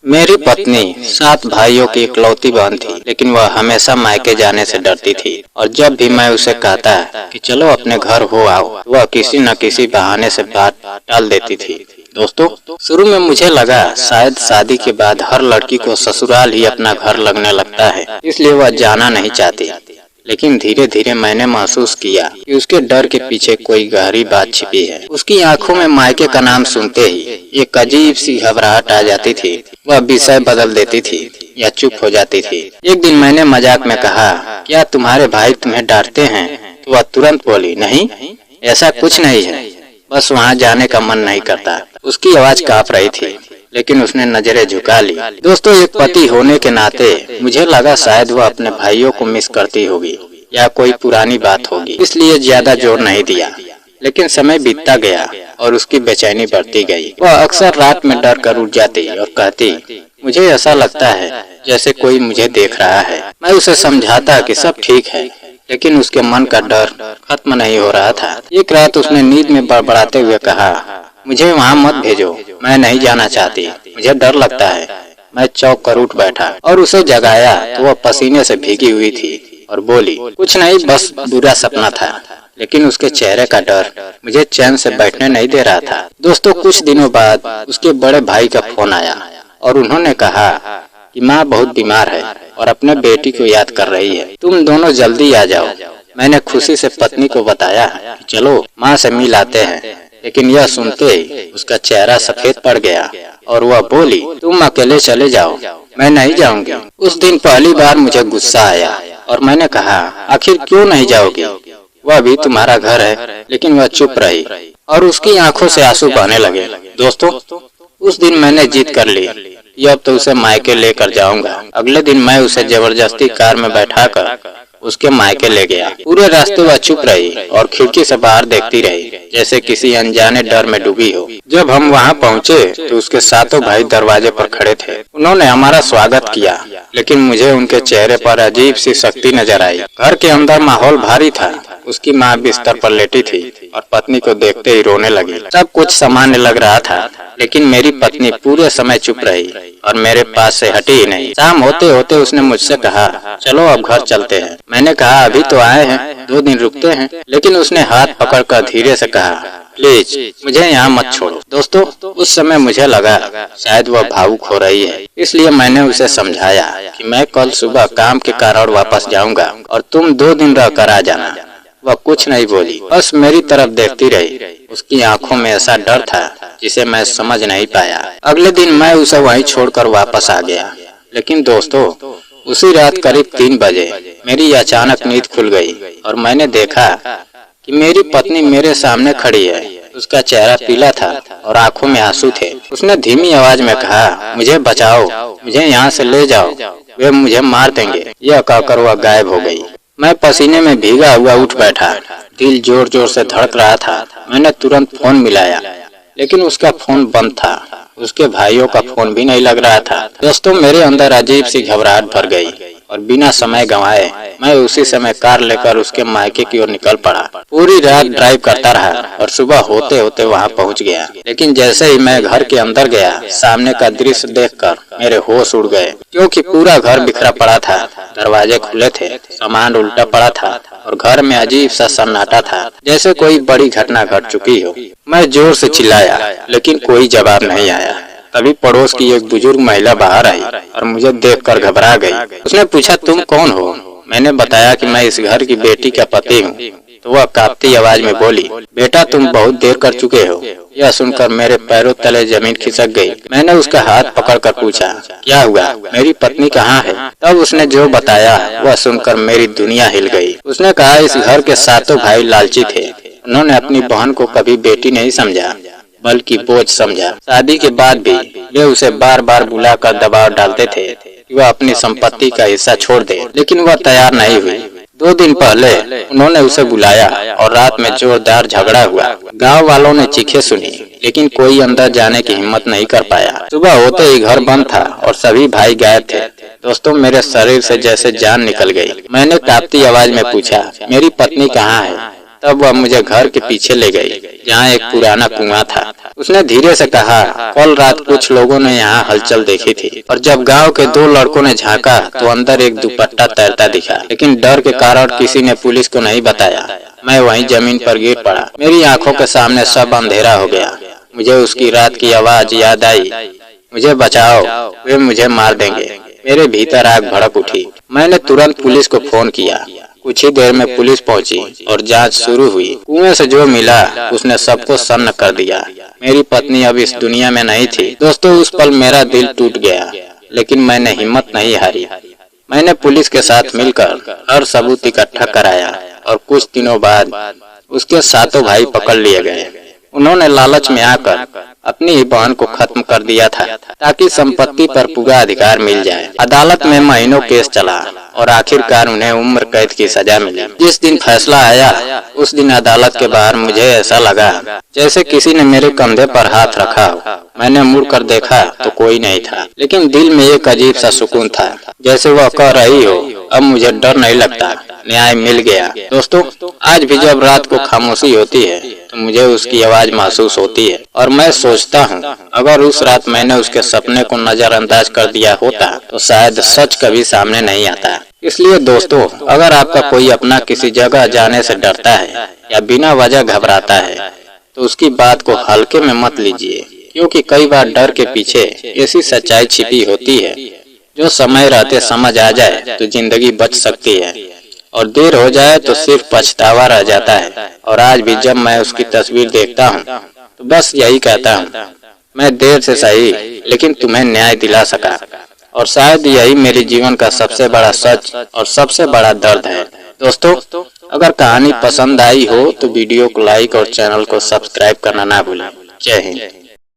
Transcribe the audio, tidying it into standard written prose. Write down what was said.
मेरी पत्नी 7 भाइयों की इकलौती बहन थी, लेकिन वह हमेशा मायके जाने से डरती थी और जब भी मैं उसे कहता कि चलो अपने घर हो आओ, वह किसी न किसी बहाने से बात टाल देती थी। दोस्तों, शुरू में मुझे लगा शायद शादी के बाद हर लड़की को ससुराल ही अपना घर लगने लगता है, इसलिए वह जाना नहीं चाहती। लेकिन धीरे धीरे मैंने महसूस किया कि उसके डर के पीछे कोई गहरी बात छिपी है। उसकी आंखों में मायके का नाम सुनते ही एक अजीब सी घबराहट आ जाती थी। वह विषय बदल देती थी या चुप हो जाती थी। एक दिन मैंने मजाक में कहा, क्या तुम्हारे भाई तुम्हें डांटते हैं? तो वह तुरंत बोली, नहीं, ऐसा कुछ नहीं है, बस वहाँ जाने का मन नहीं करता। उसकी आवाज कांप रही थी, लेकिन उसने नजरें झुका ली। दोस्तों, एक पति होने के नाते मुझे लगा शायद वह अपने भाइयों को मिस करती होगी या कोई पुरानी बात होगी, इसलिए ज्यादा जोर नहीं दिया। लेकिन समय बीतता गया और उसकी बेचैनी बढ़ती गई। वह अक्सर रात में डर कर उठ जाती और कहती, मुझे ऐसा लगता है जैसे कोई मुझे देख रहा है। मैं उसे समझाता कि सब ठीक है, लेकिन उसके मन का डर खत्म नहीं हो रहा था। एक रात उसने नींद में बड़बड़ाते हुए कहा, मुझे वहाँ मत भेजो, मैं नहीं जाना चाहती, मुझे डर लगता है। मैं चौंक कर उठ बैठा और उसे जगाया तो वह पसीने से भीगी हुई थी और बोली, कुछ नहीं, बस बुरा सपना था। लेकिन उसके चेहरे का डर मुझे चैन से बैठने नहीं दे रहा था। दोस्तों, कुछ दिनों बाद उसके बड़े भाई का फोन आया और उन्होंने कहा कि माँ बहुत बीमार है और अपने बेटी को याद कर रही है, तुम दोनों जल्दी आ जाओ। मैंने खुशी से पत्नी को बताया कि चलो माँ से मिल आते हैं, लेकिन यह सुनते ही उसका चेहरा सफेद पड़ गया और वह बोली, तुम अकेले चले जाओ, मैं नहीं जाऊंगी। उस दिन पहली बार मुझे गुस्सा आया और मैंने कहा, आखिर क्यों नहीं जाओगी? वह भी तुम्हारा घर है। लेकिन वह चुप रही और उसकी आंखों से आंसू बहने लगे। दोस्तों, उस दिन मैंने जीत कर ली कि अब तो उसे मायके लेकर जाऊंगा। अगले दिन मैं उसे जबरदस्ती कार में बैठाकर उसके मायके ले गया। पूरे रास्ते वह चुप रही और खिड़की से बाहर देखती रही, जैसे किसी अनजाने डर में डूबी हो। जब हम वहां पहुंचे तो उसके 7 भाई दरवाजे पर खड़े थे। उन्होंने हमारा स्वागत किया, लेकिन मुझे उनके चेहरे पर अजीब सी सख्ती नजर आई। घर के अंदर माहौल भारी था। उसकी माँ बिस्तर पर लेटी थी और पत्नी को देखते ही रोने लगी। सब कुछ सामान्य लग रहा था, लेकिन मेरी पत्नी पूरे समय चुप रही और मेरे पास से हटी ही नहीं। शाम होते होते उसने मुझसे कहा, चलो अब घर चलते हैं। मैंने कहा, अभी तो आए हैं, 2 दिन रुकते हैं। लेकिन उसने हाथ पकड़कर धीरे से कहा, प्लीज मुझे यहाँ मत छोड़ो। दोस्तों, उस समय मुझे लगा शायद वह भावुक हो रही है, इसलिए मैंने उसे समझाया कि मैं कल सुबह काम के कारण वापस जाऊंगा और तुम 2 दिन रह कर आ जाना। वह कुछ नहीं बोली, बस मेरी तरफ देखती रही। उसकी आंखों में ऐसा डर था जिसे मैं समझ नहीं पाया। अगले दिन मैं उसे वहीं छोड़कर वापस आ गया। लेकिन दोस्तों, उसी रात करीब 3 बजे मेरी अचानक नींद खुल गई और मैंने देखा कि मेरी पत्नी मेरे सामने खड़ी है। उसका चेहरा पीला था और आंखों में आंसू थे। उसने धीमी आवाज में कहा, मुझे बचाओ, मुझे यहाँ से ले जाओ, वे मुझे मार देंगे। यह कहकर वह गायब हो गई। मैं पसीने में भीगा हुआ उठ बैठा। दिल जोर जोर से धड़क रहा था। मैंने तुरंत फोन मिलाया, लेकिन उसका फोन बंद था। उसके भाइयों का फोन भी नहीं लग रहा था। दोस्तों, मेरे अंदर अजीब सी घबराहट भर गई और बिना समय गंवाए मैं उसी समय कार लेकर उसके मायके की ओर निकल पड़ा। पूरी रात ड्राइव करता रहा और सुबह होते होते वहां पहुंच गया। लेकिन जैसे ही मैं घर के अंदर गया, सामने का दृश्य देखकर मेरे होश उड़ गए, क्योंकि पूरा घर बिखरा पड़ा था। दरवाजे खुले थे, सामान उल्टा पड़ा था और घर में अजीब सा सन्नाटा था, जैसे कोई बड़ी घटना घट चुकी हो। मैं जोर से चिल्लाया, लेकिन कोई जवाब नहीं आया। तभी पड़ोस की एक बुजुर्ग महिला बाहर आई और मुझे देखकर घबरा गई। उसने पूछा, तुम कौन हो? मैंने बताया कि मैं इस घर की बेटी का पति हूँ। तो वह कांपती आवाज में बोली, बेटा तुम बहुत देर कर चुके हो। यह सुनकर मेरे पैरों तले जमीन खिसक गई। मैंने उसका हाथ पकड़कर पूछा, क्या हुआ? मेरी पत्नी कहाँ है? तब उसने जो बताया वह सुनकर मेरी दुनिया हिल गई। उसने कहा, इस घर के 7 भाई लालची थे। उन्होंने अपनी बहन को कभी बेटी नहीं समझा, बल्कि बोझ समझा। शादी के बाद भी वे उसे बार बार बुलाकर दबाव डालते थे कि वह अपनी संपत्ति का हिस्सा छोड़ दे, लेकिन वह तैयार नहीं हुई। 2 दिन पहले उन्होंने उसे बुलाया और रात में जोरदार झगड़ा हुआ। गांव वालों ने चीखें सुनी, लेकिन कोई अंदर जाने की हिम्मत नहीं कर पाया। सुबह होते ही घर बंद था और सभी भाई गायब थे। दोस्तों, मेरे शरीर से जैसे जान निकल गई। मैंने कांपती आवाज में पूछा, मेरी पत्नी कहाँ है? तब वह मुझे घर के पीछे ले गई, जहाँ एक पुराना कुआं था। उसने धीरे से कहा, कल रात कुछ लोगों ने यहाँ हलचल देखी थी और जब गांव के 2 लड़कों ने झांका तो अंदर एक दुपट्टा तैरता दिखा, लेकिन डर के कारण किसी ने पुलिस को नहीं बताया। मैं वहीं जमीन पर गिर पड़ा। मेरी आंखों के सामने सब अंधेरा हो गया। मुझे उसकी रात की आवाज याद आई, मुझे बचाओ, वे मुझे मार देंगे। मेरे भीतर आग भड़क उठी। मैंने तुरंत पुलिस को फोन किया। कुछ ही देर में पुलिस पहुंची और जांच शुरू हुई। कुएं से जो मिला उसने सबको सन्न कर दिया। मेरी पत्नी अब इस दुनिया में नहीं थी। दोस्तों, उस पल मेरा दिल टूट गया, लेकिन मैंने हिम्मत नहीं हारी। मैंने पुलिस के साथ मिलकर हर सबूत इकट्ठा कराया और कुछ दिनों बाद उसके 7 भाई पकड़ लिए गए। उन्होंने लालच में आकर अपनी ही बहन को खत्म कर दिया था ताकि संपत्ति पर पूरा अधिकार मिल जाए। अदालत में महीनों केस चला और आखिरकार उन्हें उम्र कैद की सजा मिली। जिस दिन फैसला आया उस दिन अदालत के बाहर मुझे ऐसा लगा जैसे किसी ने मेरे कंधे पर हाथ रखा हो। मैंने मुड़कर देखा तो कोई नहीं था, लेकिन दिल में एक अजीब सा सुकून था, जैसे वह कह रही हो, अब मुझे डर नहीं लगता, न्याय मिल गया। दोस्तों, आज भी जब रात को खामोशी होती है तो मुझे उसकी आवाज महसूस होती है और मैं सोचता हूँ, अगर उस रात मैंने उसके सपने को नजरअंदाज कर दिया होता तो शायद सच कभी सामने नहीं आता। इसलिए दोस्तों, अगर आपका कोई अपना किसी जगह जाने से डरता है या बिना वजह घबराता है तो उसकी बात को हल्के में मत लीजिए, क्योंकि कई बार डर के पीछे ऐसी सच्चाई छिपी होती है जो समय रहते समझ आ जाए तो जिंदगी बच सकती है और देर हो जाए तो सिर्फ पछतावा रह जाता है। और आज भी जब मैं उसकी तस्वीर देखता हूँ तो बस यही कहता हूँ, मैं देर से सही लेकिन तुम्हें न्याय दिला सका। और शायद यही मेरे जीवन का सबसे बड़ा सच और सबसे बड़ा दर्द है। दोस्तों, अगर कहानी पसंद आई हो तो वीडियो को लाइक और चैनल को सब्सक्राइब करना ना भूलें। जय हिंद।